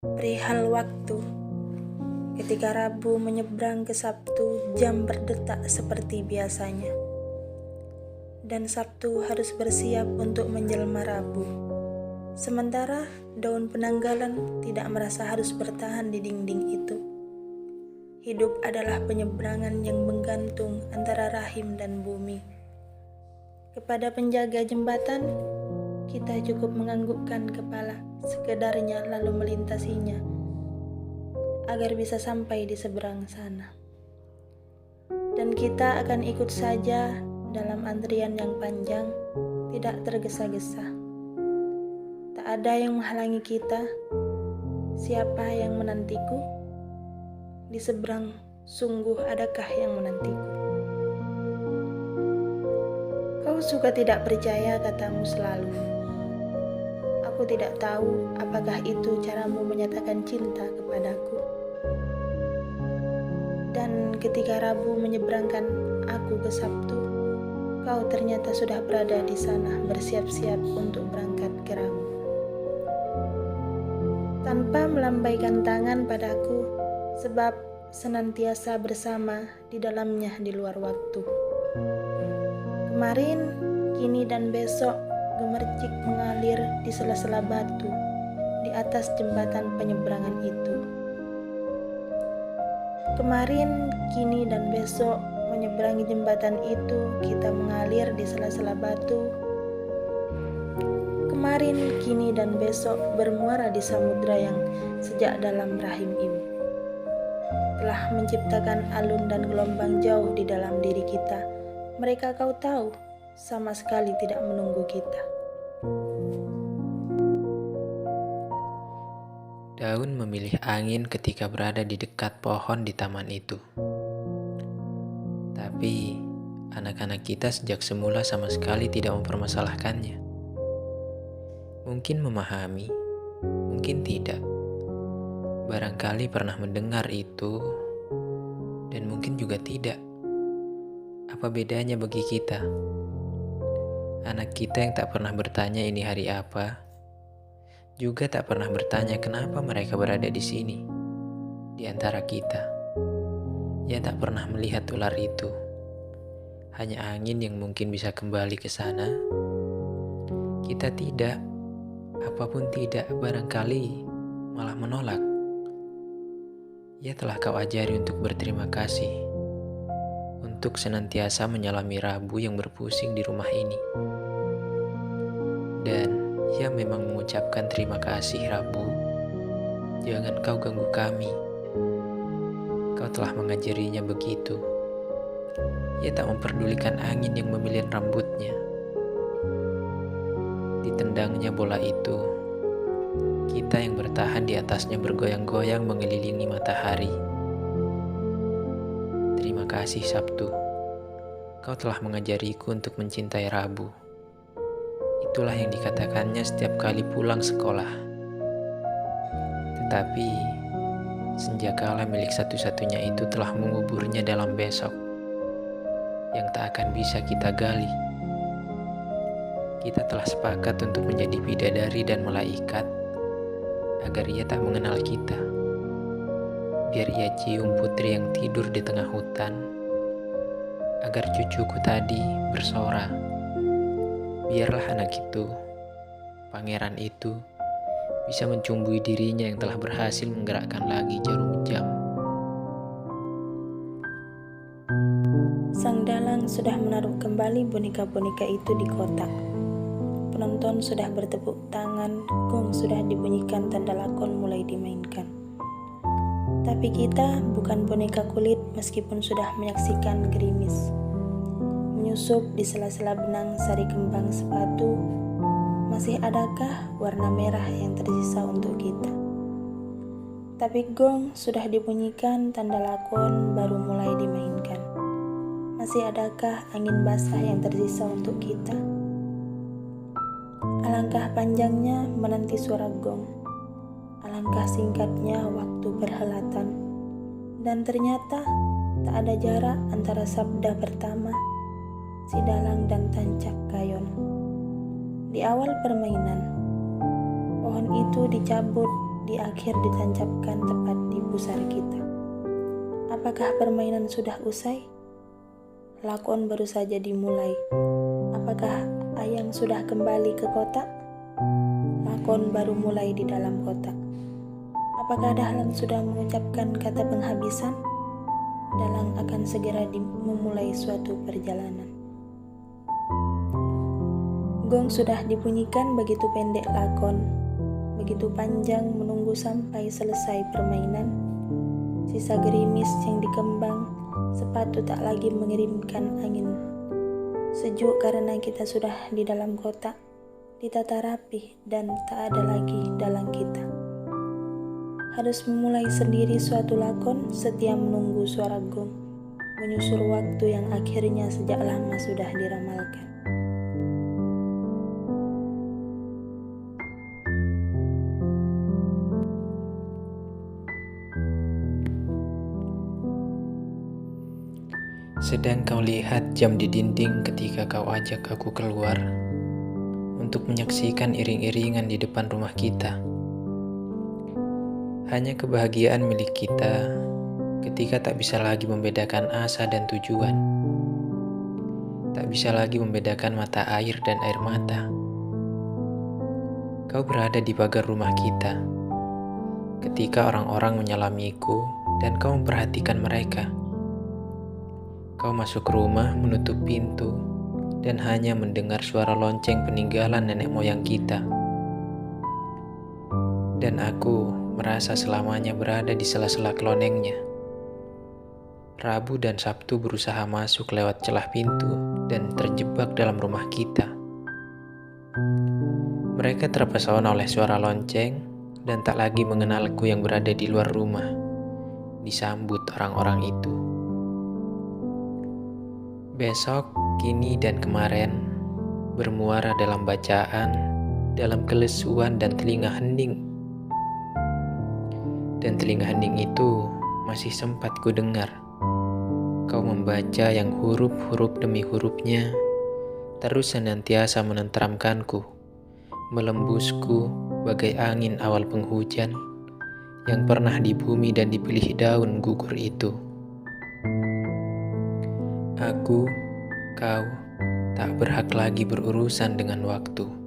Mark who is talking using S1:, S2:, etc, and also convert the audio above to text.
S1: Perihal waktu, ketika Rabu menyeberang ke Sabtu, jam berdetak seperti biasanya. Dan Sabtu harus bersiap untuk menjelma Rabu. Sementara daun penanggalan tidak merasa harus bertahan di dinding itu. Hidup adalah penyeberangan yang menggantung antara rahim dan bumi. Kepada penjaga jembatan, kita cukup menganggukkan kepala sekedarnya lalu melintasinya agar bisa sampai di seberang sana. Dan kita akan ikut saja dalam antrian yang panjang, tidak tergesa-gesa. Tak ada yang menghalangi kita. Siapa yang menantiku? Di seberang sungguh adakah yang menantiku? Kau suka tidak percaya, katamu selalu. Aku tidak tahu apakah itu caramu menyatakan cinta kepadaku. Dan ketika Rabu menyeberangkan aku ke Sabtu, kau ternyata sudah berada di sana bersiap-siap untuk berangkat ke Rabu. Tanpa melambaikan tangan padaku, sebab senantiasa bersama di dalamnya di luar waktu. Kemarin, kini dan besok gemercik mengalir di sela-sela batu di atas jembatan penyeberangan itu. Kemarin, kini dan besok menyeberangi jembatan itu kita mengalir di sela-sela batu. Kemarin, kini dan besok bermuara di samudra yang sejak dalam rahim ibu telah menciptakan alun dan gelombang jauh di dalam diri kita. Mereka kau tahu, sama sekali tidak menunggu kita.
S2: Daun memilih angin ketika berada di dekat pohon di taman itu. Tapi, anak-anak kita sejak semula sama sekali tidak mempermasalahkannya. Mungkin memahami, mungkin tidak. Barangkali pernah mendengar itu, dan mungkin juga tidak. Apa bedanya bagi kita? Anak kita yang tak pernah bertanya ini hari apa, juga tak pernah bertanya kenapa mereka berada di sini, di antara kita. Ia tak pernah melihat ular itu, hanya angin yang mungkin bisa kembali ke sana. Kita tidak, apapun tidak, barangkali malah menolak. Ia telah kau ajari untuk berterima kasih, untuk senantiasa menyelami Rabu yang berpusing di rumah ini. Dan ia memang mengucapkan terima kasih, Rabu. Jangan kau ganggu kami. Kau telah mengajarinya begitu. Ia tak memperdulikan angin yang memilian rambutnya. Ditendangnya bola itu, kita yang bertahan di atasnya bergoyang-goyang mengelilingi matahari. Terima kasih, Sabtu. Kau telah mengajariku untuk mencintai Rabu. Itulah yang dikatakannya setiap kali pulang sekolah. Tetapi, senjakala milik satu-satunya itu telah menguburnya dalam besok, yang tak akan bisa kita gali. Kita telah sepakat untuk menjadi bidadari dan malaikat, agar ia tak mengenal kita. Biar ia cium putri yang tidur di tengah hutan, agar cucuku tadi bersorak. Biarlah anak itu, pangeran itu, bisa mencumbui dirinya yang telah berhasil menggerakkan lagi jarum jam.
S1: Sang dalang sudah menaruh kembali boneka-boneka itu di kotak. Penonton sudah bertepuk tangan, gong sudah dibunyikan, tanda lakon mulai dimainkan. Tapi kita bukan boneka kulit meskipun sudah menyaksikan gerimis. Menyusup di sela-sela benang sari kembang sepatu, masih adakah warna merah yang tersisa untuk kita? Tapi gong sudah dibunyikan, tanda lakon baru mulai dimainkan. Masih adakah angin basah yang tersisa untuk kita? Alangkah panjangnya menanti suara gong, alangkah singkatnya waktu berhelatan, dan ternyata tak ada jarak antara sabda pertama, si dalang dan tancap kayon. Di awal permainan, pohon itu dicabut di akhir ditancapkan tepat di pusar kita. Apakah permainan sudah usai? Lakon baru saja dimulai. Apakah Ayang sudah kembali ke kota? Lakon baru mulai di dalam kota. Apakah Dahlan sudah mengucapkan kata penghabisan? Dalang akan segera memulai suatu perjalanan. Gong sudah dibunyikan, begitu pendek lakon, begitu panjang menunggu sampai selesai permainan. Sisa gerimis yang dikembang, sepatu tak lagi mengirimkan angin. Sejuk karena kita sudah di dalam kota, ditata rapih dan tak ada lagi dalang kita. Harus memulai sendiri suatu lakon setia menunggu suara gong, menyusul waktu yang akhirnya sejak lama sudah diramalkan.
S2: Sedang kau lihat jam di dinding ketika kau ajak aku keluar untuk menyaksikan iring-iringan di depan rumah kita. Hanya kebahagiaan milik kita ketika tak bisa lagi membedakan asa dan tujuan. Tak bisa lagi membedakan mata air dan air mata. Kau berada di pagar rumah kita ketika orang-orang menyelamiku dan kau memperhatikan mereka. Kau masuk rumah, menutup pintu, dan hanya mendengar suara lonceng peninggalan nenek moyang kita. Dan aku merasa selamanya berada di sela-sela kelonengnya. Rabu dan Sabtu berusaha masuk lewat celah pintu dan terjebak dalam rumah kita. Mereka terpesona oleh suara lonceng dan tak lagi mengenalku yang berada di luar rumah, disambut orang-orang itu. Besok, kini, dan kemarin bermuara dalam bacaan, dalam kelesuan dan telinga hening. Dan telinga hening itu masih sempat ku dengar. Kau membaca yang huruf-huruf demi hurufnya, terus senantiasa menenteramkanku, melembusku bagai angin awal penghujan yang pernah di bumi dan dipilih daun gugur itu. Aku, kau, tak berhak lagi berurusan dengan waktu.